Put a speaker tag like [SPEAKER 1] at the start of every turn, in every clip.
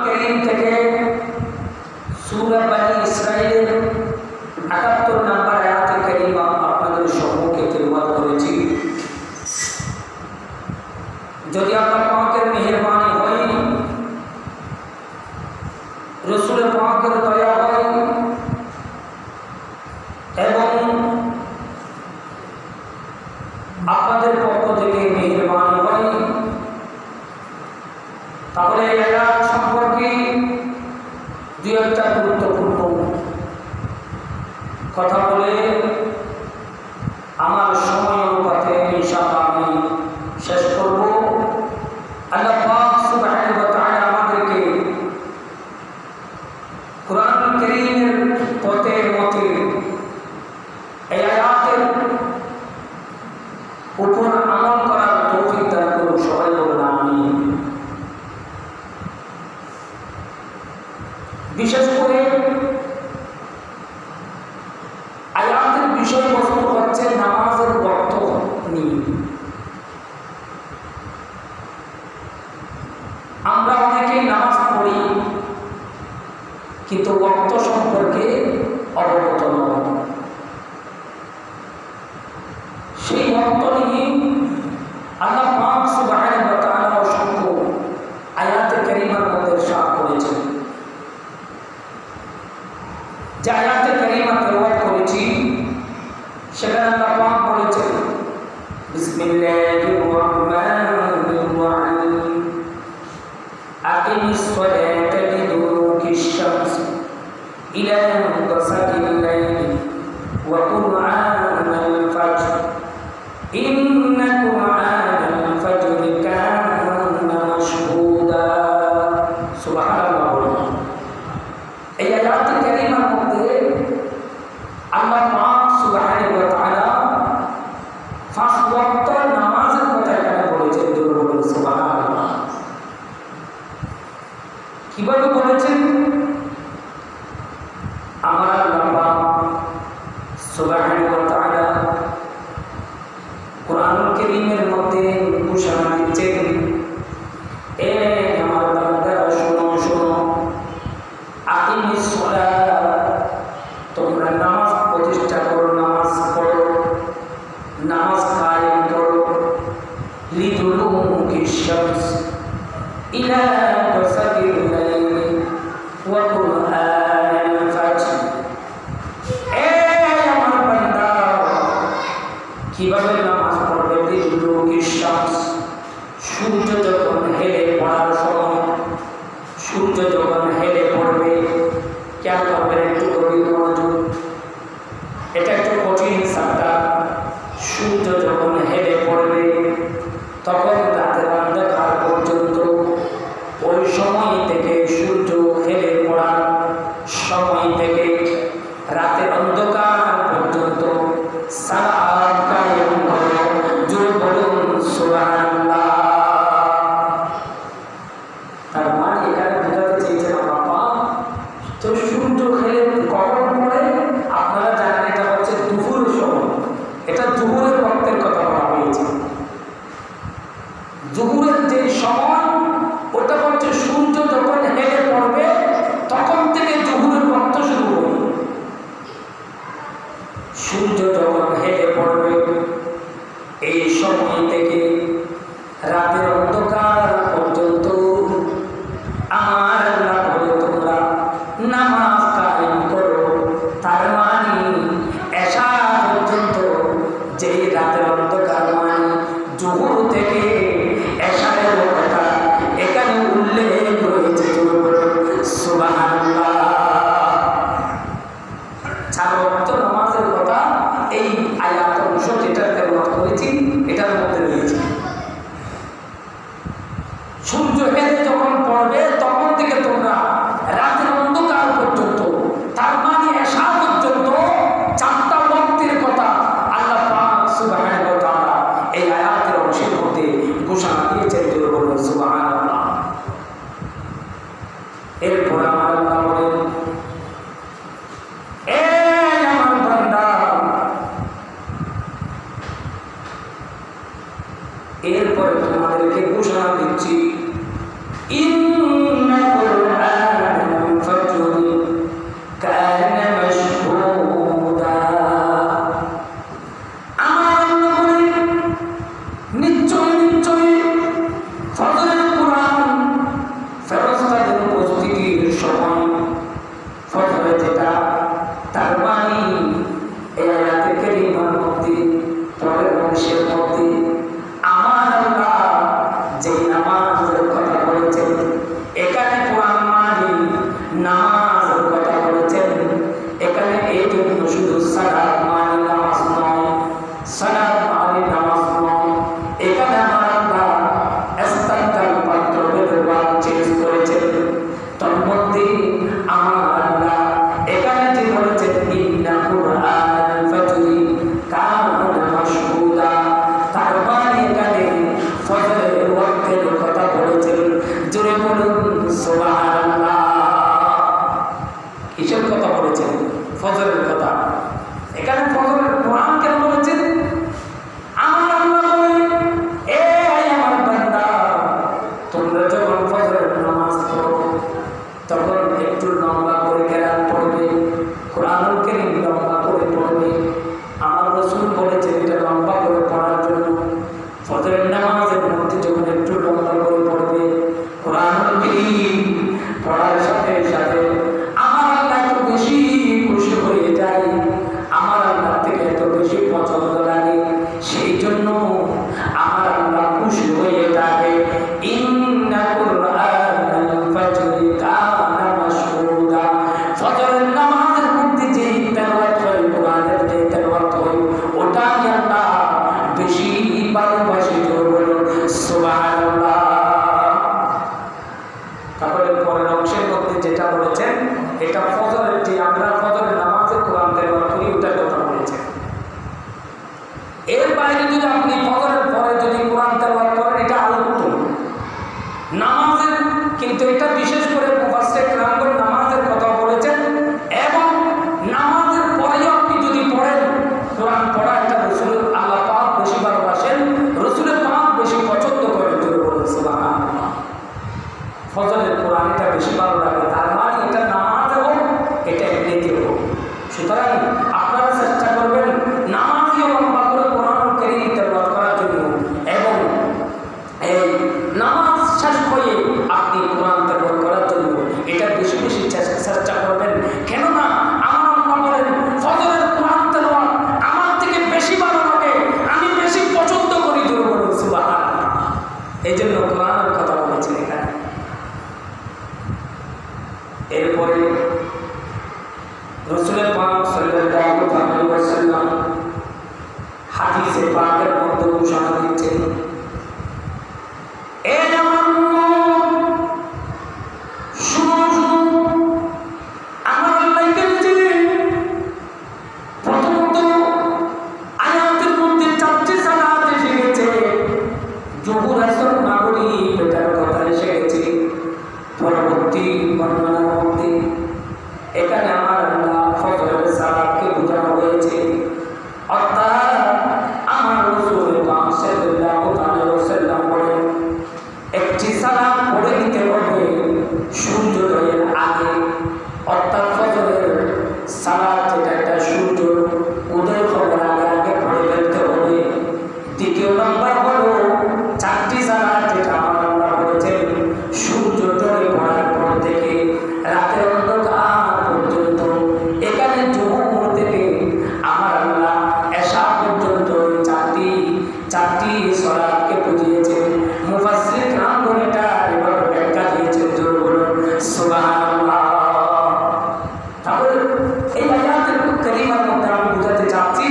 [SPEAKER 1] কারীম থেকে সূরা বনী ইসরাঈলের ৭৮ নম্বর আয়াতে কারিমা আপনাদের সম্মুখে তেলাওয়াত করেছি। যদি আল্লাহ পাকের মেহেরবানি হয়, রাসূল পাকের দয়া হয় এবং আপনাদের পক্ষ থেকে মেহেরবানি হয়, তাহলে এই আয়াত সম্পর্কে দুই একটা গুরুত্বপূর্ণ কথা বলে আমার সময় অনুপাতে ইনশাআল্লাহ আমি শেষ করব। আল্লাহ পাক সুবহানাহু ওয়া তাআলা আমাদেরকে কুরআনুল কারীমের পথে মতে এই আয়াতের উপর আমল করার তৌফিক দান করুন। সবাই বলুন আমিন। বিশেষ করে আয়াতের বিষয়বস্তু হচ্ছে নামাজের ওয়াক্ত নিয়ে। আমরা অনেকেই নামাজ পড়ি কিন্তু ওয়াক্ত সম্পর্কে অবগত নয়। সেই ওয়াক্ত নিয়ে আল্লাহ পাক সুবহানাহু ওয়া তাআলা অসংখ্য আয়াতে কারিমার মধ্যে ইরশাদ করেছেন। যে আয়াতে কারিমা তেলাওয়াত করেছি সেখানে আল্লাহ পাক বলেছেন, বিসমিল্লাহির রহমানির রহিম, আকিমিস সালাতা লিদুলুকিশ শামস ইলা গাসাকিল লাইল ওয়া কুরআনাল ফাজর ইন্না কুরআনাল ফাজরি কানা মাশহুদা। সুবহানাল্লাহ। এই আয়াতে কারিমার মধ্যে আল্লাহ পাক সুবহানাহু ওয়া তাআলা পাঁচ ওয়াক্ত নামাজের কথা এখানে বলেছেন। বলুন সুবহানাল্লাহ। কিভাবে বলেছেন? আমার আল্লাহ পাক সুবহানাহু ওয়া তাআলা কুরআনুল কারীমের মধ্যে ঘোষণা দিচ্ছেন, এ আমার বান্দারা শোনো শোনো, আকিমিস সালাত, তোমরা নামাজ প্রতিষ্ঠা করো, নামাজ পড়ো, নামাজ কায়েম করো, লিদুলুকিশ শামস ইলা গাসাকিল লাইল ওয়া কুরআনাল ফাজর। এ আমার বান্দা, কিভাবে নামাজ পড়বে? লিদুলুকিশ শামস, সূর্য যখন হেলে পড়ার সময়, সূর্য যখন হেলে পড়বে, খেয়াল করবেন, একটু গভীর মনোযোগ, এটা একটু কঠিন সাবটা। সূর্য যখন হেলে পড়বে তখন রাতের অন্ধকার পর্যন্ত, ওই সময় থেকে সূর্য হেলে পড়ার সময় থেকে রাতের অন্ধকার পর্যন্ত সালাত কায়েম করো। জোরে বলুন সুবহানাল্লাহ। তার মানে এখানে বোঝাতে চেয়েছেন আল্লাহ পাক, তো সূর্য হেলে কখন পড়ে? আপনারা জানেন এটা হচ্ছে দুপুরের সময়। এটা দুপুরের ওয়াক্তের কথা বলা হয়েছে। দুপুরের যে সময়, ওটা হচ্ছে সূর্য যখন হেলে পড়বে তখন থেকে দুপুরের ওয়াক্ত শুরু হবে। সূর্য যখন হেলে পড়বে এই সময় থেকে রাতের অন্ধকার পর্যন্ত আমার আল্লাহ বলে তোমরা নামাজ কায়েম করো। তার মানে এশা পর্যন্ত, যে রাতের অন্ধকার মানে জোহর থেকে এশারের কথা এখানে উল্লেখ রয়েছে। সুবহানাল্লাহ। 4 ওয়াক্ত নামাজের কথা এই আয়াত অংশ যেটা তেলাওয়াত করেছি এটার মধ্যে রয়েছে। সূর্য হেলে যখন পড়বে তখন থেকে তোমরা রাতের অন্ধকার পর্যন্ত, তার মানে এশা পর্যন্ত 4টা ওয়াক্তের কথা আল্লাহ পাক সুবহানাহু ওয়া তাআলা এই আয়াতের অংশের মধ্যে ঘোষণা দিয়েছেন। বলুন সুবহানাল্লাহ। এরপর আমার আল্লাহ বলেন, এ আমার বান্দা, এরপরে তোমাদেরকে ঘোষণা দিচ্ছি, ইন্না যেটা, তার মানে এই আয়াতে কারিমার মধ্যে পরের অংশের মধ্যে আমার আল্লাহ যে নামাজের কথা বলেছেন, এখানে কোরআন মানে নামাজের কথা বলেছেন। এখানে এই জন্য শুধু সালাত মানে নামাজ নয়, সালাত মানে নামাজ নয়, এখানে আমার আল্লাহ ইস্তাকাল পাত্রের ওয়ার্ড চেঞ্জ করেছেন। তার মধ্যে আমার আল্লাহ এখানে যে বলেছেন ইন্না কুরআনাল ফাজরি কানা মাশহুদা, তার মানে এখানে ফজরের ওয়াক্তের কথা বলেছেন। জোরে বলুন সুবহানাল্লাহ। কিসের কথা বলেছেন? ফজরের কথা। এখানে ফজরের কোরআন কেন বলেছেন? আমার আল্লাহ বলেন, এ আমার বান্দা, তোমরা যখন ফজরের নামাজ পড়ো তখন একটু লম্বা করে কেরাত পড়বে, কোরআনুল কারীম লম্বা করে পড়বে। আমার রাসূল বলেছেন এটা লম্বা করে পড়ার জন্য। ফজরের নামাজের মধ্যে যখন একটু লম্বা করে পড়বে কোরআনুল কারীম, পড়ার সাথে সাথে আমার আল্লাহ এত বেশি খুশি হয়ে যায়, আমার আল্লাহ থেকে এত বেশি পছন্দ লাগে, সেই জন্য আমার আল্লাহ খুশি হয়ে থাকে। ইন্না কুরআনাল ফাজরি কানা মাশহুদা, ফজরের নামাজের মধ্যে যে তেলাওয়াত হয়, কোরআনের যে তেলাওয়াত হয়, ওটা আল্লাহ বেশি ভালোবাসে। বলুন সুবহানাল্লাহ। তারপরে পরের অংশের মধ্যে যেটা বলেছেন, এটা ফজরের যে আমরা ফজরের নামাজে কোরআন তেলাওয়াত করি ওটার কথা বলেছেন। এর বাইরে যদি আপনি ফজরের পরে যদি কোরআন তেলাওয়াত করেন এটা আরো উত্তম নামাজের, কিন্তু এটা বিশেষ করে মুফাসসির কেরামগণ নামাজের কথা বলেছেন। এবং নামাজের পরে আপনি যদি পড়েন, কোরআন পড়া এটা রাসূল আল্লাহ পাক বেশি ভালোবাসেন, রাসূলের পাক বেশি পছন্দ করেন। জোরে বলুন সুবহানাল্লাহ। ফজরের কোরআন এটা বেশি ভালো লাগে, তার মানে এটা নামাজ হোক এটা এমনিতে হোক। সুতরাং আপনারা চেষ্টা করবেন নামাজকে লম্বা করে কোরআনুল কারীম তেলাওয়াত করার জন্য, এবং এই নামাজ শেষ হয়ে আপনি কোরআন তেলাওয়াত করার জন্য এটা বেশি বেশি চেষ্টা করবেন। কেননা আমার আল্লাহ বলেন ফজরের কোরআন তেলাওয়াত আমার থেকে বেশি ভালো লাগে, আমি বেশি পছন্দ করি। জোরে বলুন সুবহানাল্লাহ। এই জন্য কোরআনের কথা বলেছেন এখানে। এরপরে রাসূল পাক সাল্লাল্লাহু আলাইহি ওয়াসাল্লাম হাদিসে পাকের মধ্যে ঘোষণা দিচ্ছেন, এ আমার উম্মত শুনো শুনো, আমার আল্লাহ বলেছেন প্রথমত আয়াতের মধ্যে 4টি সালাত এসে গেছে, যোহর আসর মাগরিব এটার কথা এসে গেছে। পরবর্তী বর্ণনার মধ্যে এখানে আমার আল্লাহ ফজরের সালাতকে বোঝানো হয়েছে। অর্থাৎ আমার রাসূল সাল্লাল্লাহু আলাইহি ওয়াসাল্লাম বলেন একটি সালাত পড়ে নিতে হবে সূর্যোদয়ের আগে, অর্থাৎ ফজরের সালাত যেটা এটা সূর্য উদয় হওয়ার আগে আগে পড়ে ফেলতে হবে। দ্বিতীয় নম্বর হলো 4টি সালাত যেটা আমার আল্লাহ বলেছেন সূর্যোদয় পড়ার পর থেকে রাতের অন্ধকার পর্যন্ত, এখানে জোহর থেকে আমার আল্লাহ এশা পর্যন্ত 4টি সালাতকে বুঝিয়েছেন। মুফাসসির কেরামগণ এটা এভাবে ব্যাখ্যা দিয়েছেন। জোরে বলুন সুবহানাল্লাহ। তাহলে এই আয়াতের কারিমার মধ্যে আমি বুঝাতে চাচ্ছি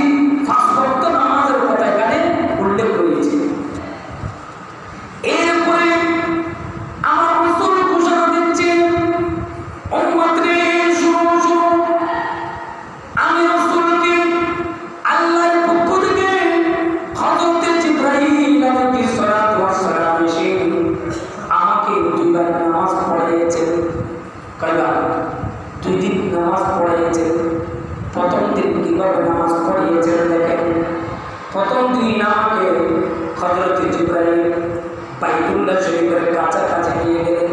[SPEAKER 1] 5 ওয়াক্ত নামাজের কথা এখানে উল্লেখ রয়েছে। এরপরে আমার রাসূল ঘোষণা দিচ্ছেন, উম্মত রে শুনো শুনো, আমি রাসূলকে আল্লাহর পক্ষ থেকে হযরত জিবরাইল আলাইহিস সালাতু ওয়াস সালাম এসে আমাকে 2 বার নামাজ পড়িয়েছেন। কয়বার? 2 দিন নামাজ পড়িয়েছেন। প্রথম দিন কিভাবে নামাজ পড়িয়েছেন দেখেন। প্রথম দিন আমাকে হযরত জিবরাইল বাইতুল্লাহ শরীফের কাছাকাছি নিয়ে গেলেন।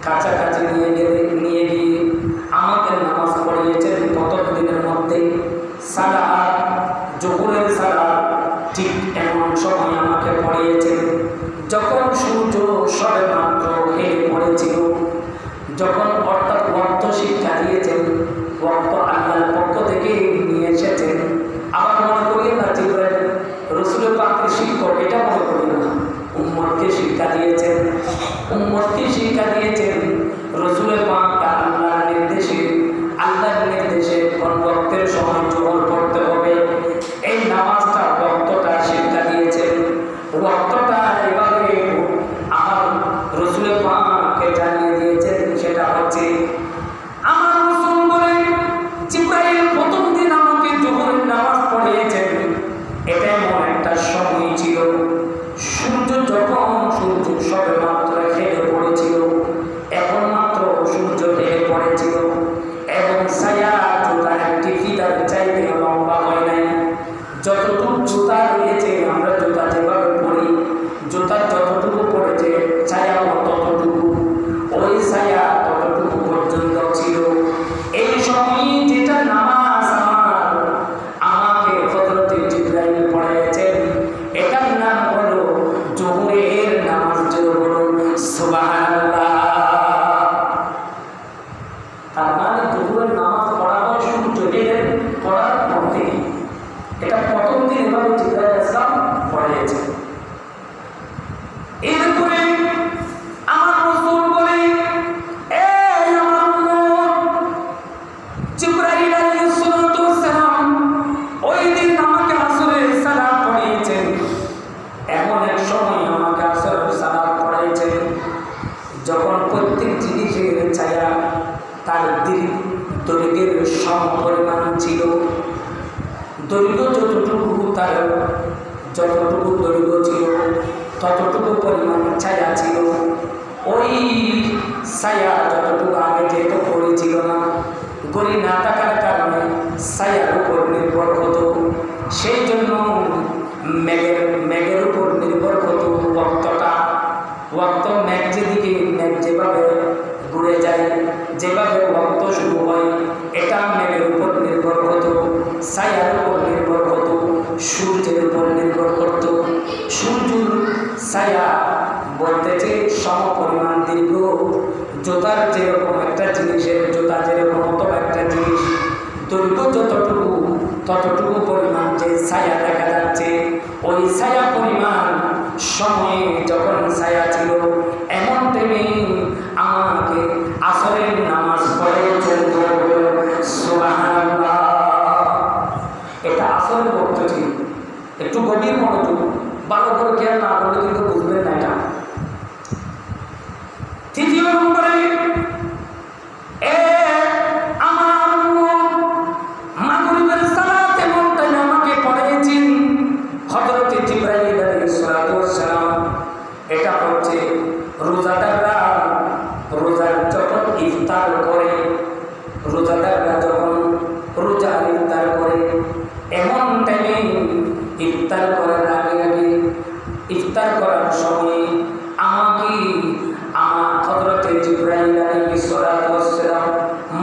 [SPEAKER 1] কাছাকাছি নিয়ে গিয়ে আমাকে নামাজ পড়িয়েছেন। প্রথম দিনের মধ্যে সালাত, যোহরের সালাত ঠিক এমন সময় আমাকে পড়িয়েছেন যখন সূর্য সবে মাত্র হেলে পড়েছিল। যখন অর্থাৎ ওয়াক্ত শিক্ষা দিয়েছেন, হচ্ছে। আমার রাসূল বলেন, জিবরাইল প্রথম দিন আমাকে যোহরের নামাজ পড়িয়েছেন। এটা এমন একটা সময় ছিল, সূর্য সবে মাত্র হেলে পড়েছিল, এখন মাত্র সূর্য হেলে পড়েছিল, এবং ছায়া জুতার একটি ফিতার চাইতে লম্বা হয় নাই। যতটুকু জুতা রয়েছে, আমরা জুতা যেভাবে পড়ি, জুতা যতটুকু পড়েছে ছায়াও ততটুকু, ওই ছায়া ততটুকু পর্যন্ত ছিল। এই সময় যেটা নামাজ আমাকে হযরত জিবরাইল পড়াইছেন, এটার নাম হলো যোহরের নামাজ। জোরে বলুন সুবহানাল্লাহ। তার মানে যোহরের নামাজ পড়া হয় সূর্য হেলে পড়ার পর থেকে। এটা প্রথম দিন এভাবে জিবরাইল আলাইহিস সালাম পড়াইছেন। এরপরে আমার রাসূল বলে, এই আমার উম্মত, জিবরাইল আলাইহিস সালাম ওই দিন আমাকে আসরের সালাত পড়িয়েছেন। এমন এক সময় আমাকে আসরের সালাত পড়াইছেন যখন প্রত্যেক জিনিসের ছায়া তার দৈর্ঘ্যের সমপরিমাণ ছিল। দৈর্ঘ্য যতটুকু দৈর্ঘ্য ছিল ততটুকু পরিমাণ ছায়া ছিল। ওই ছায়া যতটুকু আগে যেহেতু পড়েছিল না, গড়ি না থাকার কারণে ছায়ার উপর নির্ভর হতো। সেই জন্য মেঘের উপর নির্ভর হতো ওয়াক্তটা। ওয়াক্ত মেঘ যেভাবে ঘুরে যায়, যেভাবে ওয়াক্ত শুরু হয়, এটা মেঘের উপর নির্ভর হতো, ছায়ার উপর নির্ভর হতো, সূর্যের উপর নির্ভর করত। সূর্যের ছায়া বলতেছে সমপরিমাণ দীর্ঘ। জুতার যেরকম একটা জিনিসের, জুতা যেরকম অত একটা জিনিস, দৈর্ঘ্য যতটুকু ততটুকু পরিমাণ যে ছায়া দেখা যাচ্ছে, ওই ছায়া পরিমাণ সময়ে যখন ছায়া ছিল, এমন টাইমে আমাকে আসরের নামাজ পড়িয়েছেন। সুবহানাল্লাহ। এটা আসরের বক্ত ছিল। একটু গভীর মনোযোগ, ভালো করে খেয়াল না করলে কিন্তু বুঝবেন না এটা। তৃতীয় নম্বরে আমার মাগরিবের সালাত এমন টাইমে আমাকে পড়িয়েছেন হযরত জিবরাইল আলাইহিস সালাম। এটা হচ্ছে রোজাদাররা যখন ইফতার করে, রোজাদাররা যখন রোজার ইফতার করে, এমন টাইমে ইফতার করার আগে ইফতার করার সময় আমার হযরত জিবরাইল আলাইহিস সালাম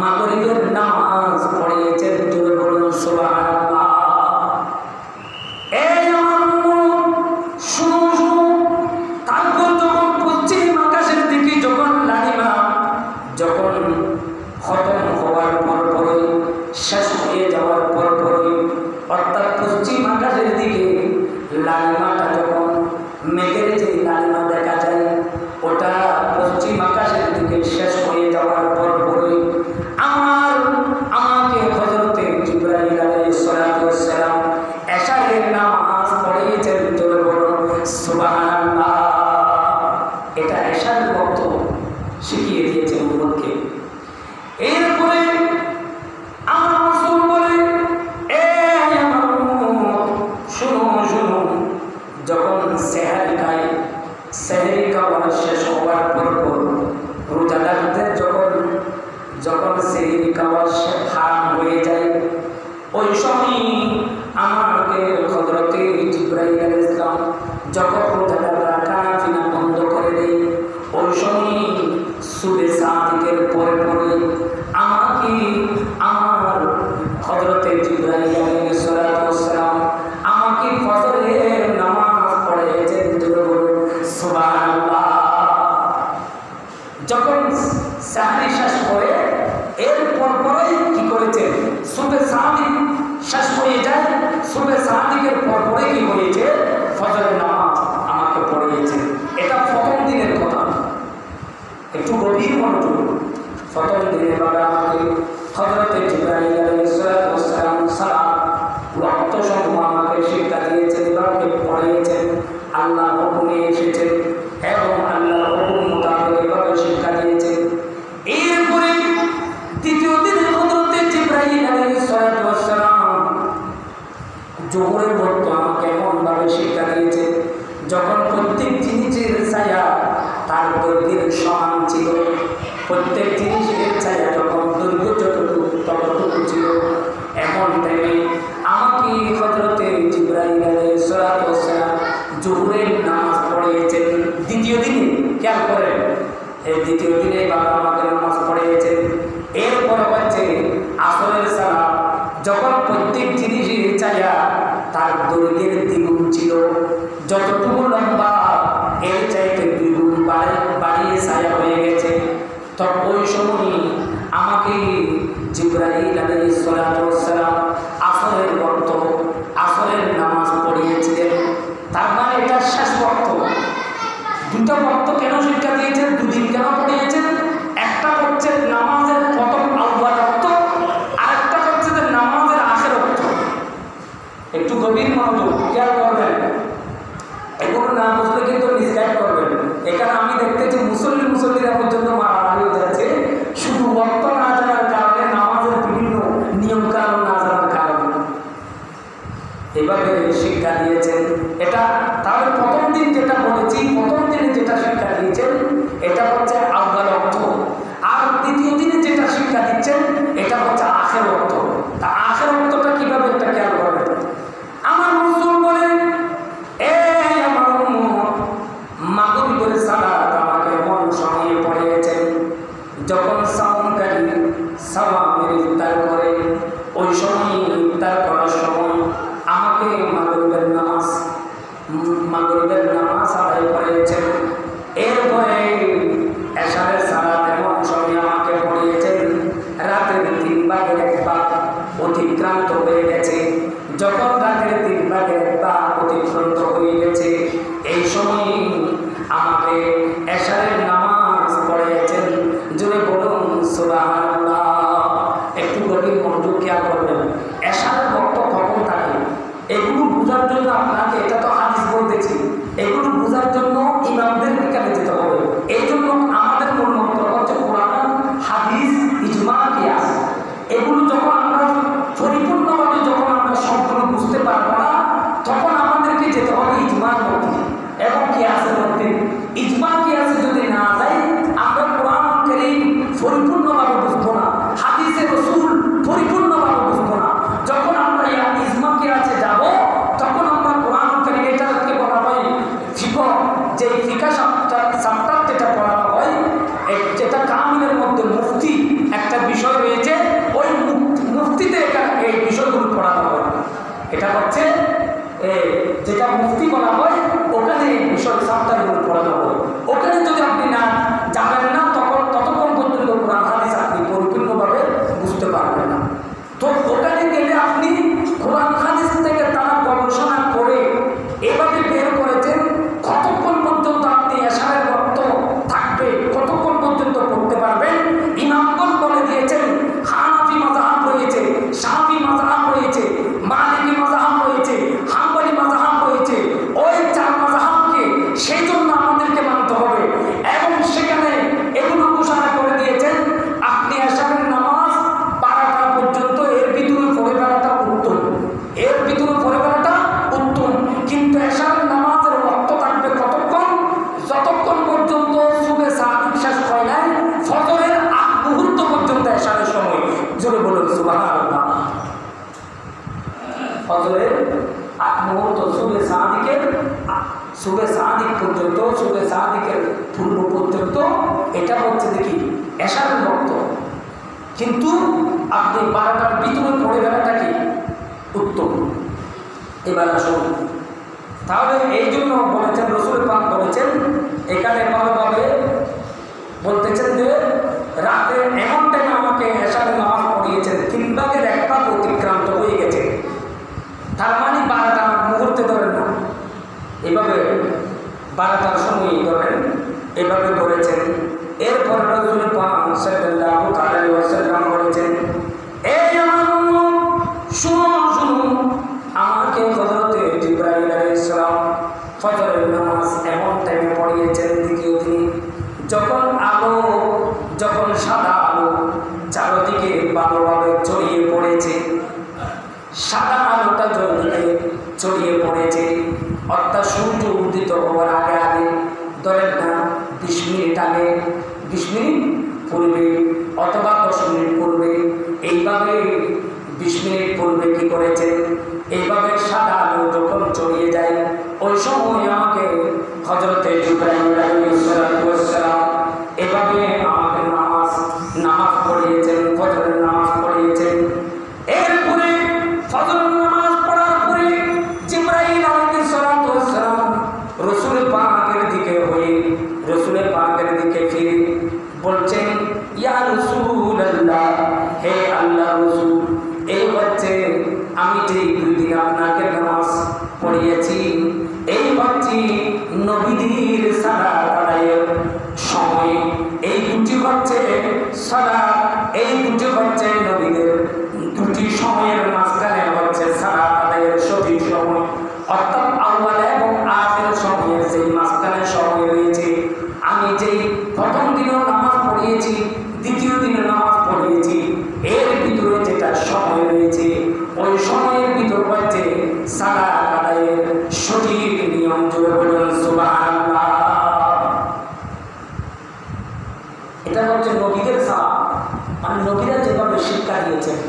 [SPEAKER 1] মাগরিবের নামাজ পড়িয়েছেন। জোরে বলুন সুবহানাল্লাহ। এই আমার শুনো, তারপর যখন পশ্চিম আকাশের দিকে যখন লালিমা যখন খতম হওয়ার পরপরই, শেষ হয়ে যাওয়ার পরপরই, অর্থাৎ পশ্চিম আকাশের দিকে লালিমাটা যখন মেঘের যে লালিমা দেখা যায়, ওটা পশ্চিম আকাশের দিকে শেষ হয়ে যাওয়ার পরপরই আমাকে হযরত জিবরাইল আলাইহিস সালাম এশারের নামাজ পড়িয়েছেন। জোরে বলুন সুবহানাল্লাহ। এটা এশারের ওয়াক্ত শিখিয়ে দিয়েছেন উম্মতকে। এরপরে আমার রাসূল বলে, এই আমার উম্মত, শুনো, যখন সেহরি খায়, সেহরি খাওয়া শেষ হওয়ার পর রোজাদারদের যখন সেহরি খাওয়া হারাম হয়ে যায়, ওই সময় আমাকে হযরত জিবরাইল আলাইহিস সালাম যখন রোজাদাররা খানা বন্ধ করে দেয়, ওই সময় সুবে সাদিকের পরে আমার হযরত জিবরাইল আলাইহিস সালাম আমাকে ফজরের নামাজ পড়িয়েছেন। জোরে বলুন সুবহানাল্লাহ। যখন সাহরি শেষ করে এর পরপরই কি করেছেন, সুবে সাদিক শেষ হয়ে যায়, সুবে সাদিকের পরপরই কি হয়েছে, ফজরের নামাজ আমাকে পড়িয়েছেন। এটা প্রথম দিনের কথা, একটু গভীর মনোযোগ। প্রথম দিনের বাবা আমাকে হযরত জিবরাইল আলাইহিস সালাম ওয়াক্ত সমূহ আমাকে শিক্ষা দিয়েছেন, আমাকে পড়িয়েছেন, আল্লাহ হুকুমে এসেছেন এবং আল্লাহ হুকুম মোতাবেক এভাবে শিক্ষা দিয়েছেন। এরপর জোহরের বক্ত আমাকে এমনভাবে শিক্ষা দিয়েছে, যখন প্রত্যেক জিনিসের ছায়া তার দৈর্ঘ্যের সমান ছিল, প্রত্যেক জিনিসের ছায়া যখন দৈর্ঘ্য যতটুকু ততটুকু ছিল, এমন টাইমে আমাকে হযরতে জিবরাইল আলাইহিস সালাতু ওয়াস সালাম জোহরের নামাজ পড়িয়েছেন দ্বিতীয় দিনে। খেয়াল করেন, এই দ্বিতীয় দিনে বাবা আমাকে নামাজ পড়িয়েছেন। এরপরে হচ্ছে আসরের সালাত, যখন প্রত্যেক জিনিসের ছায়া তার দৈর্ঘ্যের দ্বিগুণ ছিল, যতটুকু লম্বা এর চাইতে দ্বিগুণ বাড়িয়ে ছায়া হয়ে গেছে, তখন ওই সময় আমাকে জিবরাইল আলাইহিস সালাতু ওয়াস সালাম আসরের ওয়াক্ত আসরের নামাজ পড়িয়েছিলেন। তার মানে এটা শেষ ওয়াক্ত। দুটো ওয়াক্ত কেন শিক্ষা দিয়েছেন, দুদিন কেন পড়িয়েছেন? একটা হচ্ছে নামাজের প্রথম আউয়াল ওয়াক্ত, আরেকটা হচ্ছে যে নামাজের আখের ওয়াক্ত। একটু গভীর মনোযোগ খেয়াল করবেন, এগুলো না বুঝলে কিন্তু মিসগাইড করবেন। এখানে আমি দেখতেছি মুসল্লিরা পর্যন্ত মারামারি হয়ে যাচ্ছে, শুধু ওয়াক্ত না জানার কারণে, নামাজের বিভিন্ন নিয়ম কানুন না জানার কারণে। এভাবে শিক্ষা দিয়েছেন এটা। তাহলে প্রথম দিন যেটা বলেছি, প্রথম দিনে যেটা শিক্ষা দিয়েছেন এটা হচ্ছে আউয়াল ওয়াক্ত, আর দ্বিতীয় দিনে যেটা শিক্ষা দিচ্ছেন এটা হচ্ছে আখের ওয়াক্ত। তা আখের ওয়াক্তটা কিভাবে এটা খেয়াল করবেন। আমার রাসূল বলেন, এই আমার উম্মত, মাগরিবের সালাত আমাকে এমন সময়ে পড়িয়েছেন যখন সাওমকারী সাওয়ামের ইফতার করে, ওই সময় ইফতার করার সময় আমাকে মাগরিবের নামাজ আদায় করিয়েছেন। এরপরে এশারের সালাত এমন সময় আমাকে পড়িয়েছেন রাতের 3 ভাগের 1 ভাগ অতিক্রান্ত হয়ে গেছে। যখন রাতের 3 ভাগের 1 ভাগ অতিক্রান্ত হয়ে গেছে, এই সময় আমাকে এশারের নামাজ পড়িয়েছেন। জোরে বলুন সুবহানাল্লাহ। একটু গভীর মনোযোগ খেয়াল করবেন। এশারের ওয়াক্ত কখন থাকে এগুলো বোঝার জন্য আপনাকে, এটা তো হাদিস বলতেছি, এগুলো বোঝার জন্য ইমামদের নিকালে যেতে হবে। এই জন্য আমাদের মূল মন্ত্র হচ্ছে কোরআন, হাদিস, ইজমা, কিয়াস। এগুলো যখন আমরা পরিপূর্ণভাবে যখন আমরা সবগুলো বুঝতে পারবো না, তখন আমাদেরকে যেতে হবে ইজমার মধ্যে এবং কিয়াসের মধ্যে। ইজমা কিয়াসে যদি না যাই, আমরা কোরআন কারীম পরিপূর্ণভাবে বুঝবো না, হাদিসে রাসূল পরিপূর্ণভাবে বুঝবো না। যখন আমরা ইজমা কিয়াসে যাব, তখন আমরা কোরআন কারীম, এটাকে বলা হয় ফিকহ, যে ফিকহ সাবটার যেটা পড়ানো হয়, যেটা কামিলের মধ্যে মুফতি একটা বিষয় রয়েছে, ওই মুফতিতে এই বিষয়গুলো পড়ানো হয়। এটা হচ্ছে যেটা মুফতি বলা হয়, ওখানে বিষয় সাবটারগুলো পড়ানো হয়। ওখানে যদি আপনি না যাবেন না, ততক্ষণ পর্যন্ত কোরআন হাদিস আপনি পরিপূর্ণভাবে বুঝতে পারবেন না। তো ওখানে গেলে আপনি কোরআন হাদিস থেকে তারা গবেষণা করে এভাবে বের করেছেন, কতক্ষণ পর্যন্ত আপনি এশারের ওয়াক্ত থাকবে, কতক্ষণ পর্যন্ত পড়তে পারবেন। ইমামগণ বলে দিয়েছেন, হানাফি মাযহাব রয়েছে, শাফি মাযহাব রয়েছে, মালিকি মাযহাব রয়েছে, হাম্বলি মাযহাব রয়েছে। ওই 4 মাযহাবকে সেই জন্য আমাদেরকে মানতে হবে। এবং সেখানে এগুলো ঘোষণা করে দিয়েছেন, আপনি এশারের নামাজ 12টা পর্যন্ত এর ভিতরে পড়ে ফেলাটা উত্তম, এর ভিতরে পড়ে ফেলাটা উত্তম। কিন্তু এশারের নামাজের ওয়াক্ত থাকবে কতক্ষণ? যতক্ষণ পর্যন্ত সুবে সাদিক শেষ হয় নাই, ফজরের আগ মুহূর্ত পর্যন্ত এশারের সময়। জোরে বলুন সুবহানাল্লাহ। ফজরের আগ মুহূর্ত, সুবে সাদিক পর্যন্ত, সুবে সাদিকের পূর্ব পর্যন্ত, এটা হচ্ছে দেখি এশারের ওয়াক্ত। কিন্তু আপনি 12টার ভিতরে পড়ে ফেলাটা কি উত্তম। এবার আসুন, তাহলে এই জন্য বলেছেন, রাসূল পাক বলেছেন, এখানে ভালোভাবে বলতেছেন যে রাতে এমন টাইমে আমাকে এশারের নামাজ পড়িয়েছেন 3 ভাগের 1 ভাগ অতিক্রান্ত হয়ে গেছে। তার মানে 12টা মুহূর্তে ধরেন না, এভাবে 12টার সময় ধরেন, এভাবে করেছেন। এরপর রাসূল পাক সাল্লাল্লাহু আলাইহি ওয়াসাল্লাম বলেছেন, এই আমার উম্মত, শুনো, আমাকে হযরতে জিবরাইল আলাইহিস সালাম ফজরের নামাজ এমন টাইমে পড়িয়েছেন দ্বিতীয় দিন, যখন সাদা আলো চারদিকে ভালোভাবে ছড়িয়ে পড়েছে। সাদা আলোটা জ্বললে ছড়িয়ে পড়েছে, অর্থাৎ সূর্য উদিত হওয়ার আগে আগে, ধরেন না 20 মিনিট আগে, 20 মিনিট পূর্বে অথবা 10 মিনিট পূর্বে, এইভাবে 20 মিনিট পূর্বে কি করেছে, এইভাবে সাদা আলো যখন ছড়িয়ে যায়, ওই সময় আমাকে হযরতে জিবরাইল আলাইহিস সালাম এভাবে আমাকে নামাজ পড়িয়েছেন, ফজরের নামাজ পড়িয়েছেন। এরপরে ফজরের নামাজ পড়ার পরে জিবরাইল আলাইহিস সালাম রাসূল পাকের দিকে হয়ে রাসূল পাকের দিকে ফিরে বলছেন, ইয়া রাসূলুল্লাহ, হে আল্লাহর রাসূল, এই হচ্ছে আমি যে 2 দিন আপনাকে নামাজ পড়িয়েছি, এই হচ্ছে নবীদের সালাত আদায়ের সময়, এই দুটি হচ্ছে সালাত, এই দুটি হচ্ছে নবীদের দুটি সময়ের মাঝখানে হচ্ছে সালাত আদায়ের সঠিক সময়, অর্থাৎ আউয়াল এবং আখির সময়ের যে মাঝখানে সময় রয়েছে, আমি যেই প্রথম দিনও নামাজ পড়িয়েছি, দ্বিতীয় দিনে নামাজ পড়িয়েছি, এর ভিতরে যেটা সময় রয়েছে, ওই সময়ের ভিতর হচ্ছে সালাত আদায়ের সঠিক নিয়ম। জোরে বলুন সুবহানাল্লাহ। এটা হচ্ছে নবীদের সালাত, মানে নবীরা যেভাবে শিক্ষা দিয়েছেন।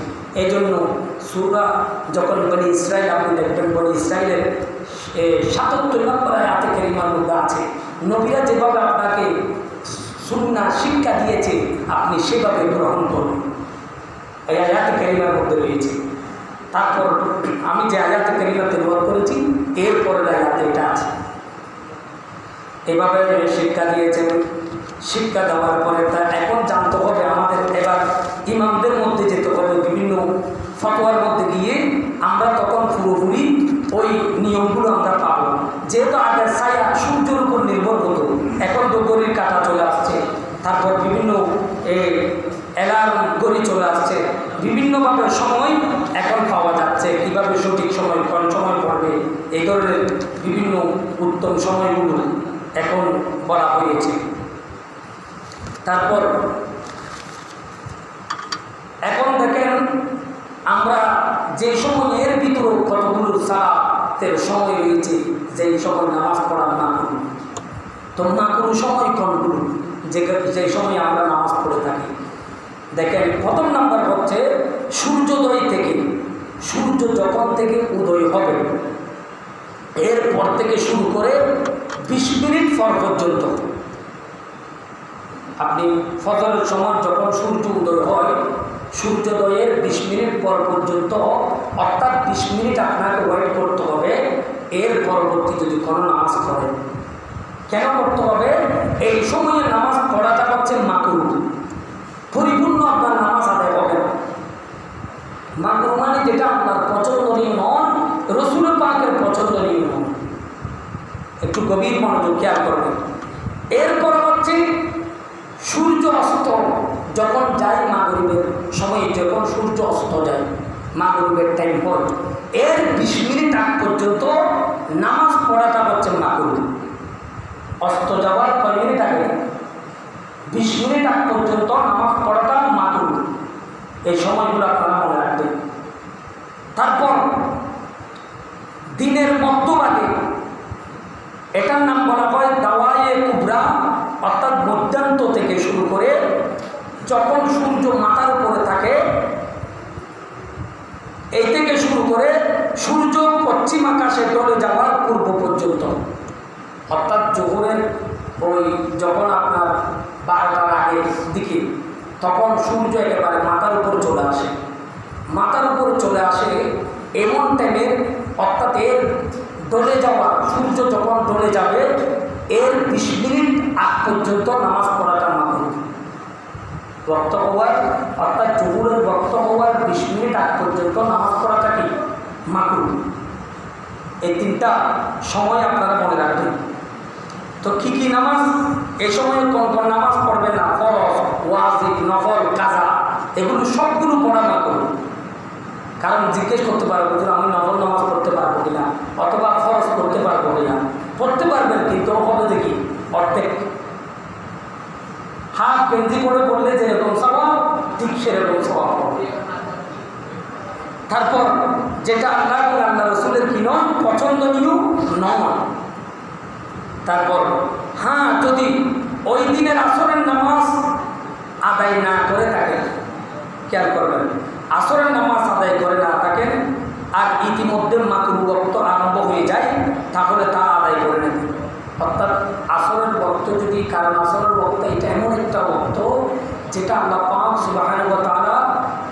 [SPEAKER 1] এই জন্য সূরা যখন বনি ইসরাইল, আপনি দেখবেন বনি ইসরাইলের ৭৭ নম্বর আয়াতে কারিমার মধ্যে আছে, নবীরা যেভাবে আপনাকে সুন্নাহ শিক্ষা দিয়েছে আপনি সেভাবে গ্রহণ করুন, এই আয়াতে কারিমার মধ্যে রয়েছে। তারপর আমি যে আয়াতে কারিমা তেলাওয়াত করেছি এরপরের আয়াতে এটা আছে, এভাবে শিক্ষা দিয়েছেন। শিক্ষা দেওয়ার পরে তা এখন জানতে হবে আমাদের, এবার ইমামদের মধ্যে যেতে হবে, বিভিন্ন ফতোয়ার মধ্যে গিয়ে আমরা তখন পুরোপুরি ওই নিয়মগুলো আমরা পাবো। যেহেতু আগের ছায়া সূর্যের উপর নির্ভর হতো, এখন তো ঘড়ির কাঁটা চলে আসছে, তারপর বিভিন্ন অ্যালার্ম ঘড়ি চলে আসছে, বিভিন্নভাবে সময় এখন পাওয়া যাচ্ছে, কীভাবে সঠিক সময় কোন সময় পড়বে, এই ধরনের বিভিন্ন উত্তম সময়গুলো এখন বলা হয়েছে। তারপর এখন দেখেন আমরা যে সময়ের ভিতরে কতগুলো সালাতের সময় রয়েছে, যেই সময় নামাজ পড়ার না করুন, তো না করুন সময় কোনগুলো, যে সময় আমরা নামাজ পড়ে থাকি। দেখেন প্রথম নাম্বার হচ্ছে সূর্যোদয় থেকে, সূর্য যখন থেকে উদয় হবে এরপর থেকে শুরু করে 20 মিনিট পর পর্যন্ত, আপনি ফজরের সময় যখন সূর্য উদয় হয়, সূর্যোদয়ের 20 মিনিট পর পর্যন্ত, অর্থাৎ 20 মিনিট আপনাকে ওয়েট করতে হবে। এর পরবর্তী যদি কোনো নামাজ পড়েন, কেন করতে হবে? এই সময়ে নামাজ পড়াটা হচ্ছে মাকরুহ, পরিপূর্ণ আপনার নামাজ আদায় হবে না। মাকরুহ মানে যেটা আপনার পছন্দনীয় নন, রাসূল পাকের পছন্দনীয় নন। একটু গভীর মনোযোগ খেয়াল করবেন। এরপর হচ্ছে সূর্য অস্ত যখন যায়, মাগরিবের সময় যখন সূর্য অস্ত যায়, মাগরিবের টাইম হয়, এর 20 মিনিট আগ পর্যন্ত নামাজ পড়াটা হচ্ছে মাকরুহ। অস্ত যাওয়ার কয় মিনিট আগে? 20 মিনিট আগ পর্যন্ত নামাজ পড়াটা মাকরুহ। এই সময়গুলো আপনারা মনে রাখবেন। তারপর দিনের মধ্যভাগে, এটার নাম বলা হয় দাওয়ায়ে কুবরা, অর্থাৎ মধ্যাহ্ন থেকে শুরু করে যখন সূর্য মাথার উপরে থাকে, এই থেকে শুরু করে সূর্য পশ্চিম আকাশে চলে যাওয়ার পূর্ব পর্যন্ত, অর্থাৎ জোহরের ওই যখন আপনার 12টার আগের দিকে, তখন সূর্য একেবারে মাথার উপর চলে আসে। মাথার উপর চলে আসে এমন টাইমের, অর্থাৎ এর ডলে যাওয়া, সূর্য যখন ডলে যাবে এর 20 মিনিট আগ পর্যন্ত নামাজ পড়াটা মাকরুহ। বক্ত হওয়ার, অর্থাৎ জোহরের বক্ত হওয়ার 20 মিনিট আগ পর্যন্ত নামাজ পড়াটা কি মাকরুহ। এই 3টা সময় আপনারা মনে রাখবেন। তো কি কি নামাজ এই সময়ে কোন কোন নামাজ পড়বেন না? ফরজ, ওয়াজিব, নফল, কাজা, এগুলো সবগুলো পড়া মাকরুহ। কারণ জিজ্ঞেস করতে পারবো যে আমি নফল নামাজ পড়তে পারবো কিনা, অথবা ফরজ পড়তে পারবো কিনা। পড়তে পারবেন, কিন্তু হবে দেখি অর্ধেক। হাফ গেঞ্জি করে পড়লে যেরকম স্বভাব, ঠিক সেরকম স্বভাব হবে। তারপর যেটা আল্লাহ এবং আল্লাহ রসুলের কি নয়, পছন্দনীয় নয়। তারপর হ্যাঁ, যদি ওই দিনের আসরের নামাজ আদায় না করে থাকেন, খেয়াল করবেন, আসরের নামাজ আদায় করে না থাকেন আর ইতিমধ্যে মাকরুহ ওয়াক্ত আরম্ভ হয়ে যায়, তাহলে তা আদায় করে নেবেন। অর্থাৎ আসরের ওয়াক্ত যদি, কারণ আসরের ওয়াক্ত এটা এমন একটা ওয়াক্ত যেটা আল্লাহ পাক সুবহানাহু ওয়া তাআলা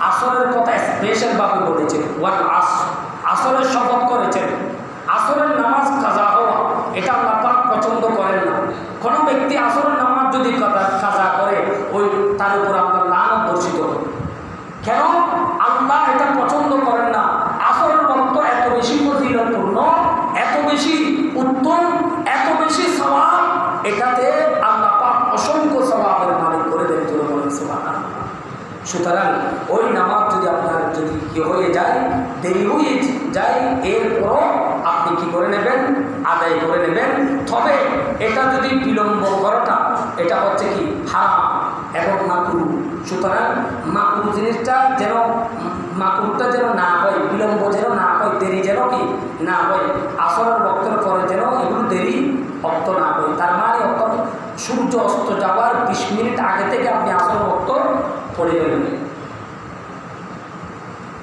[SPEAKER 1] আসরের কথা স্পেশালভাবে বলেছেন, ওয়াল আসর, আসরের শপথ করেছেন। আসরের নামাজ কাজা হওয়া এটা আল্লাহ পাক পছন্দ করেন না। কোনো ব্যক্তি আসরের নামাজ যদি কাজা করে, ওই তার উপর আপনার লানত বর্ষিত হবে। কেন? আল্লাহ এটা পছন্দ করেন না। আসরের ওয়াক্ত এত বেশি ফজিলতপূর্ণ, এত বেশি উত্তম, এত বেশি সওয়াব, এটাতে আল্লাহ পাক অসংখ্য সওয়াবের মালিক করে দেন। সুবহানাল্লাহ। সুতরাং ওই নামাজ যদি আপনার যদি কি হয়ে যায়, দেরি হয়ে যায়, এরপরও আপনি কি করে নেবেন, আদায় করে নেবেন। তবে এটা যদি বিলম্ব করাটা, এটা হচ্ছে কি হারাম এবং মাকরুহ। সুতরাং মাকরুহ জিনিসটা যেন, মাকরুহটা যেন না হয়, বিলম্ব যেন না হয়, দেরি যেন কি না হয়, আসরের ওয়াক্তের পরে যেন এগুলো দেরি অক্ত না হয়। তার মানে অর্থাৎ সূর্য অস্ত যাওয়ার 20 মিনিট আগে থেকে আপনি আসরের ওয়াক্ত পড়ে ফেলবেন।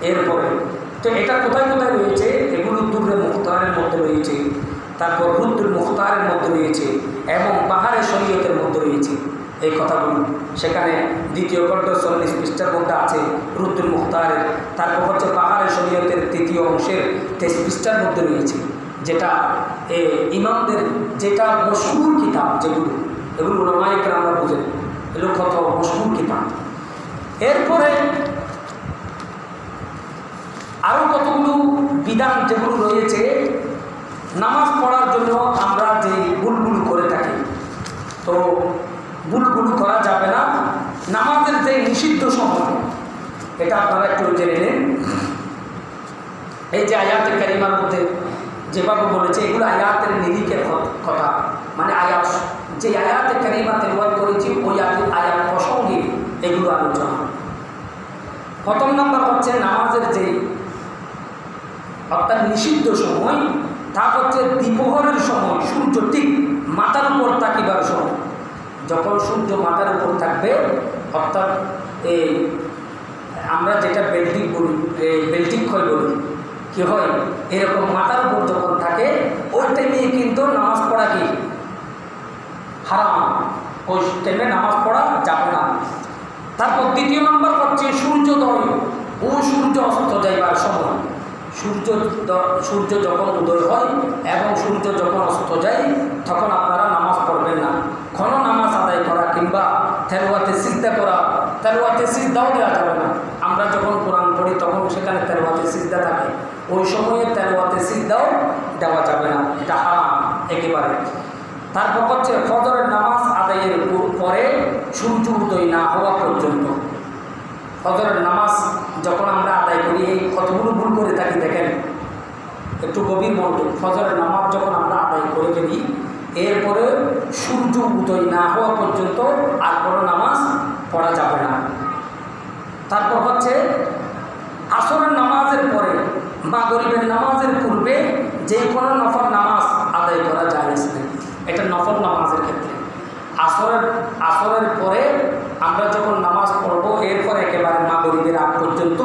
[SPEAKER 1] এরপরে তো এটা কোথায় কোথায় রয়েছে, এগুলো দুর্রে মুখতারের মধ্যে রয়েছে, তারপর রুদ্দুল মুখতারের মধ্যে রয়েছে এবং বাহারে শরীয়তের মধ্যে রয়েছে এই কথাগুলো। সেখানে দ্বিতীয় খণ্ড 40 পৃষ্ঠার মধ্যে আছে রুদ্দুল মুখতারের, তারপর হচ্ছে বাহারে শরীয়তের 3য় অংশের 23 পৃষ্ঠার মধ্যে রয়েছে, যেটা ইমামদের যেটা মশহুর কিতাব, যেগুলো এগুলো উলামায়ে কেরামরা বুঝেন, এগুলো কত মশহুর কিতাব। এরপরে আরও কতগুলো বিধান যেগুলো রয়েছে নামাজ পড়ার জন্য আমরা যে ভুলগুলো করে থাকি, তো ভুলগুলো করা যাবে না। নামাজের যে নিষিদ্ধ সময়, এটা আপনারা একটু জেনে নিন। এই যে আয়াতের কারিমার মধ্যে যেভাবে বলেছে, এগুলো আয়াতের নিরিখের কথা, মানে আয়াত, যে আয়াতের কারিমা তেলাওয়াত করেছি ওই আয়াত প্রসঙ্গে এগুলো আলোচনা। প্রথম নাম্বার হচ্ছে নামাজের যে অর্থাৎ নিষিদ্ধ সময়, তা হচ্ছে দ্বিপ্রহরের সময়, সূর্য ঠিক মাথার উপর থাকিবার সময়। যখন সূর্য মাথার উপর থাকবে, অর্থাৎ এই আমরা যেটা বেল্টিং বলি, বেল্টিং ক্ষয় বলি, কি হয় এরকম মাথার উপর যখন থাকে, ওই টাইমে কিন্তু নামাজ পড়া কি হারাম, ওই টাইমে নামাজ পড়া যাবে না। তারপর দ্বিতীয় নম্বর হচ্ছে সূর্যোদয় ও সূর্য অস্ত যাইবার সময়। সূর্য যখন উদয় হয় এবং সূর্য যখন অস্ত যায়, তখন আপনারা নামাজ পড়বেন না। কোনো নামাজ আদায় করা কিংবা তেলাওয়াতে সিজদা করা, তেলাওয়াতে সিজদাও দেওয়া যাবে না। আমরা যখন কোরআন পড়ি তখন সেখানে তেলাওয়াতে সিজদা থাকে, ওই সময়ে তেলাওয়াতে সিজদাও দেওয়া যাবে না, এটা হারাম একেবারে। তারপর হচ্ছে ফজরের নামাজ আদায়ের পরে সূর্য উদয় না হওয়া পর্যন্ত। ফজরের নামাজ যখন আমরা আদায় করি, এই কতগুলো ভুল করে থাকি দেখেন, একটু গভীর মনোযোগ। ফজরের নামাজ যখন আমরা আদায় করে ফেলি, এরপরে সূর্য উদয় না হওয়া পর্যন্ত আর কোনো নামাজ পড়া যাবে না। তারপর হচ্ছে আসরের নামাজের পরে মাগরিবের নামাজের পূর্বে যে কোনো নফল নামাজ আদায় করা জায়েজ নেই, এটা নফল নামাজের ক্ষেত্রে। আসরের পরে আমরা যখন নামাজ পড়ব, এরপরে একেবারে মাগরিবের আগ পর্যন্ত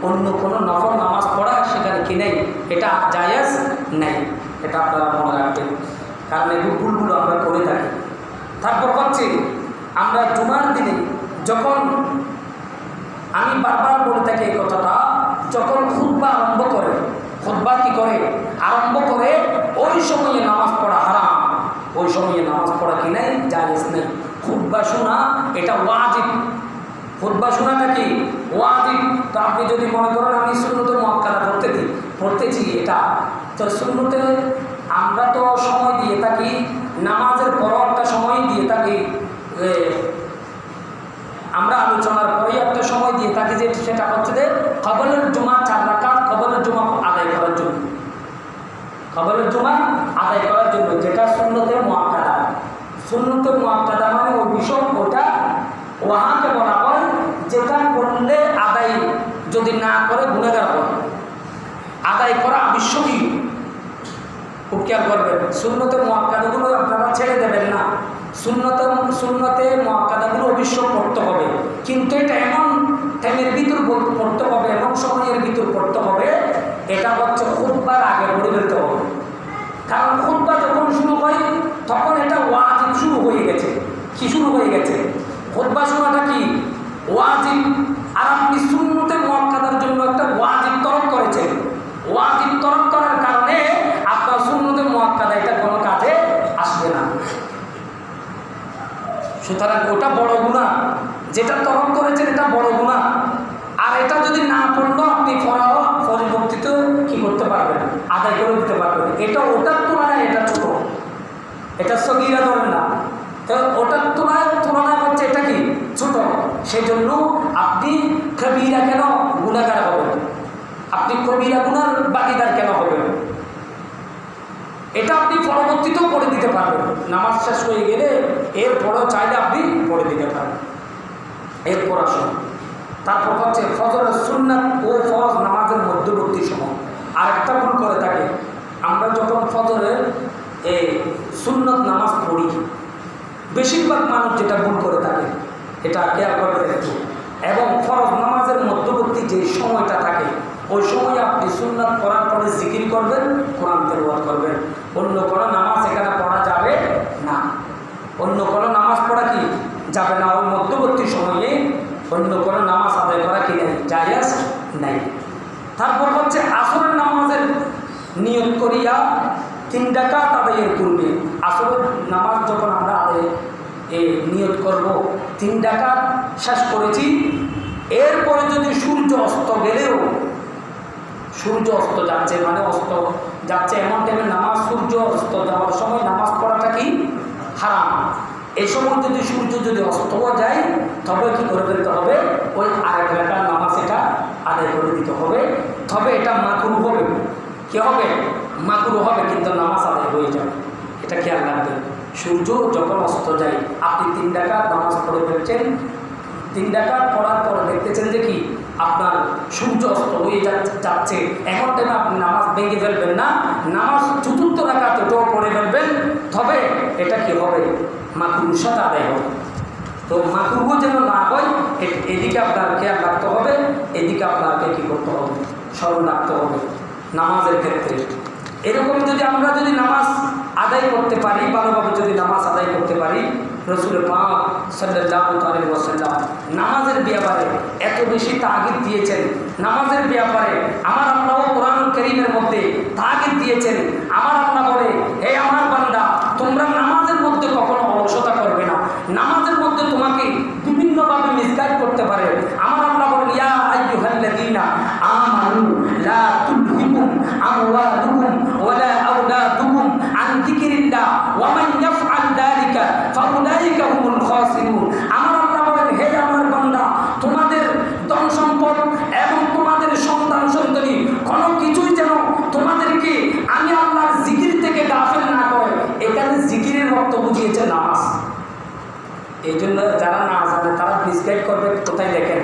[SPEAKER 1] অন্য কোনো নফল নামাজ পড়া সেখানে কি নেই, এটা জায়েজ নেই। এটা আপনারা মনে রাখবেন, কারণ এই ভুলগুলো আমরা করে থাকি। তারপর হচ্ছে আমরা জুমার দিনে যখন, আমি বারবার বলে থাকি এই কথাটা, যখন খুতবা আরম্ভ করে, খুতবা কি করে আরম্ভ করে, ওই সময়ে নামাজ পড়া হারাম, ওই সময়ে নামাজ পড়া কি নেই, জায়েজ নেই। খুতবা শোনা এটা ওয়াজিব, খুতবা শোনাটা কি ওয়াজিব। তো আপনি যদি মনে করেন আমি সুন্নতুল মুআক্কাদা পড়তেছি, এটা তো সুন্নতে আমরা তো সময় দিয়ে থাকি, নামাজের পরও একটা সময় দিয়ে থাকি, আমরা আলোচনার পরেই একটা সময় দিয়ে থাকি, যে সেটা হচ্ছে যে কবলের জুমা 4 রাকাত কবলের জুমা আদায় করার জন্য, কবলের জুমা আদায় করার জন্য, যেটা সুন্নতে মুআক্কাদা। সুন্নতে মুআক্কাদা মানে ওই বিষয়, ওটা ওয়াহাকে বলা হয় যেটা করলে আদায় যদি না করে গুনাহগার হয়। আদায় করা আবশ্যকীয়। খুব খেয়াল করবেন, সুন্নতে মুআক্কাদাগুলো আপনারা ছেড়ে দেবেন না। সুন্নতে মুআক্কাদাগুলো অবশ্য পড়তে হবে, কিন্তু এটা এমন টাইমের ভিতর পড়তে হবে, এমন সময়ের ভিতর পড়তে হবে, এটা হচ্ছে খুতবার আগে পড়ে ফেলতে হবে। কারণ খুতবা যখন শুরু হয় তখন এটা ওয়াজিব শুরু হয়ে গেছে। কি শুরু হয়ে গেছে? খুতবা শোনাটা কি ওয়াজিব, আর আপনি সুন্নতে মুআক্কাদার জন্য একটা ওয়াজিব তরক করেছেন। ওয়াজিব তরক করার কারণে আপনার সুন্নতে মুআক্কাদা এটা কোনো কাজে আসবে না। সুতরাং ওটা বড় গুনাহ, যেটা তরক করেছেন এটা বড় গুনাহ। আর এটা যদি না পড়লো আপনি পরবর্তীতে কি করতে পারবেন? আদায় করে দিতে পারবেন। এটা ওটার তুলনায় এটা ছোট, এটা সগীরা ধরেন না, তো ওটার তুলনায় হচ্ছে এটা কি ছোট। সেই জন্য আপনি কবিরা কেন গুনাহগার হবেন? আপনি কবিরা গুনার বাগিদার কেন হবেন? এটা আপনি পরবর্তীতেও পড়ে দিতে পারবেন। নামাজ শেষ হয়ে গেলে এরপরেও চাইলে আপনি পড়ে দিতে পারবেন। এরপর আসুন, তারপর হচ্ছে ফজরের সুন্নাত ও ফরজ নামাজের মধ্যবর্তী সময়। আরেকটা ভুল করে থাকে, আমরা যখন ফজরের এই সুন্নত নামাজ পড়ি, বেশিরভাগ মানুষ যেটা ভুল করে থাকে, এটা খেয়াল করবেন একটু। এবং ফরজ নামাজের মধ্যবর্তী যে সময়টা থাকে, ওই সময় আপনি সুন্নাত পড়ার পরে জিকির করবেন, কোরআন তেলাওয়াত করবেন। অন্য কোনো নামাজ এখানে পড়া যাবে না। অন্য কোনো নামাজ পড়া কি যাবে না। ওই মধ্যবর্তী সময়ে অন্য কোনো নামাজ আদায় করা কি নেই, জায়েজ নাই। তারপর হচ্ছে আসরের নামাজের নিয়ত করিয়া 3 রাকাত আদায়ের পূর্বে, আসরের নামাজ যখন আমরা নিয়ত করব 3 রাকাত শেষ করেছি, এরপরে যদি সূর্য অস্ত গেলেও, সূর্য অস্ত যাচ্ছে মানে অস্ত যাচ্ছে এমন টাইমে নামাজ, সূর্য অস্ত যাওয়ার সময় নামাজ পড়াটা কি হারাম। এই সময় যদি সূর্য যদি অস্ত যায় তবে কি করে ফেলতে হবে? ওই আরেক রাকাত নামাজ এটা আদায় করে দিতে হবে। তবে এটা মাকরুহ হবে। কি হবে? মাকরুহ হবে, কিন্তু নামাজ আদায় হয়ে যাবে। এটা খেয়াল রাখবেন। সূর্য যখন অস্ত যায়, আপনি 3 রাকাত নামাজ পড়ে ফেলছেন, 3 রাকাত পড়ার পরে দেখতেছেন যে কি আপনার সূর্য অস্ত হয়ে যাচ্ছে, এমন টাইমে আপনি নামাজ ভেঙে ফেলবেন না, নামাজ 4র্থ রাকাত ওটাও পড়ে ফেলবেন। তবে এটা কি হবে? মাকরুহের সাথে আদায় হবে। তো মাকরুহ যেন না হয়, এদিকে আপনার খেয়াল রাখতে হবে, এদিকে আপনাকে কী করতে হবে? স্মরণ রাখতে হবে নামাজের ক্ষেত্রে। এরকম যদি আমরা নামাজ আদায় করতে পারি, ভালোভাবে যদি নামাজ আদায় করতে পারি, রাসূল পাক সাল্লাল্লাহু আলাইহি ওয়াসাল্লাম নামাজের ব্যাপারে এত বেশি তাগিদ দিয়েছেন। নামাজের ব্যাপারে আমার আল্লাহ কোরআনুল কারীমের মধ্যে তাগিদ দিয়েছেন। আমার আল্লাহ বলে, হে আমার বান্দা, তোমরা নামাজের মধ্যে কখনো অলসতা করবে না। নামাজের মধ্যে তোমাকে বিভিন্নভাবে মিসগাইড করতে পারে। আমার আল্লাহ বলেন, ইয়া আইয়ুহাল্লাযীনা আমানু লা তুলহিকুম আমওয়ালুকুম ওয়ালা আওলাদুকুম আন যিকরিল্লাহ ওয়া মান ইয়াফআল যালিকা ফাউলাইকা হুমুল খাসিরুন। আমার আল্লাহ বলেন, হে আমার বান্দা, তোমাদের ধন সম্পদ এবং তোমাদের সন্তান সন্ততি কোনো কিছুই যেন তোমাদেরকে আমি আল্লাহর জিকির থেকে গাফিল না করে। এখানে জিকিরের অর্থ বুঝিয়েছে নামাজ। এই জন্য যারা না জানে তারা মিসগাইড করবে। কোথায় দেখেন,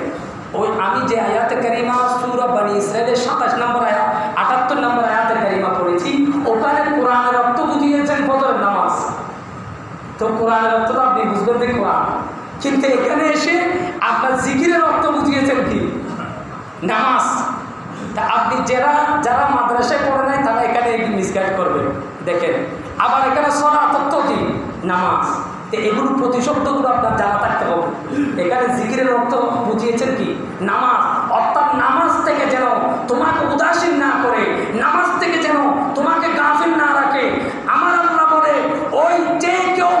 [SPEAKER 1] ওই আমি যে আয়াতে কারিমা সূরা বনী ইসরাঈলের 27 নম্বর আয়াত 78 নম্বর আয়াতে কারিমা পড়েছি, ওখানে কোরআনের অর্থ বুঝিয়েছেন ফজরের নামাজ। তো কোরআনের অর্থ তো আপনি বুঝবেন যে কোরআন, কিন্তু এখানে এসে আপনার জিকিরের অর্থ বুঝিয়েছেন কি নামাজ। তা আপনি যারা মাদ্রাসায় পড়ে নাই তারা এখানে মিসগাইড করবেন। দেখেন, আবার এখানে সালাত অর্থ কি নামাজ। তো এগুলো প্রতিশব্দগুলো আপনার জানা থাকতে হবে। এখানে জিকিরের অর্থ বুঝিয়েছেন কি নামাজ, অর্থাৎ নামাজ থেকে যেন তোমাকে উদাসীন না করে, নামাজ থেকে যেন তোমাকে গাফিল না রাখে। আমার আল্লাহ বলে, ওই যে কেউ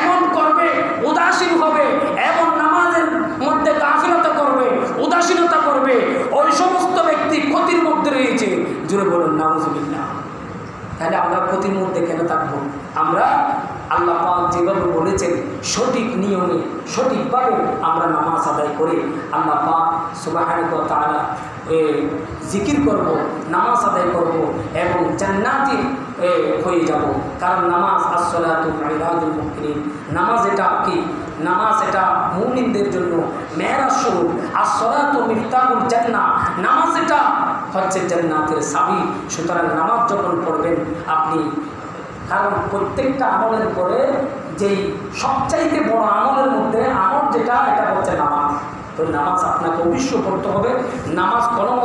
[SPEAKER 1] এমন করবে, উদাসীন হবে এবং নামাজের মধ্যে গাফিলতা করবে, উদাসীনতা করবে, ওই সমস্ত ব্যক্তি ক্ষতির মধ্যে রয়েছে। জুড়ে বলুন নাউযুবিল্লাহ। তাহলে আমরা ক্ষতির মধ্যে কেন থাকবো? আমরা আল্লাহ পাক যেভাবে বলেছেন সঠিক নিয়মে সঠিকভাবে আমরা নামাজ আদায় করে আল্লাহ পাক সুবহানাহু ওয়া তাআলা জিকির করব, নামাজ আদায় করব এবং জান্নাতি হয়ে যাব। কারণ নামাজ আসসালাতু মিরাজুল মুমিনিন, নামাজ এটা কি? নামাজ এটা মুমিনদের জন্য মেরাজ স্বরূপ। আসসালাতু মিফতাহুল জান্নাহ, নামাজ এটা হচ্ছে জান্নাতের চাবি। সুতরাং নামাজ যখন পড়বেন আপনি, কারণ প্রত্যেকটা আমলের পরে যেই সবচাইতে বড় আমলের মধ্যে আমল যেটা, এটা হচ্ছে নামাজ। তো নামাজ আপনাকে অবশ্যই পড়তে হবে। নামাজ কোনো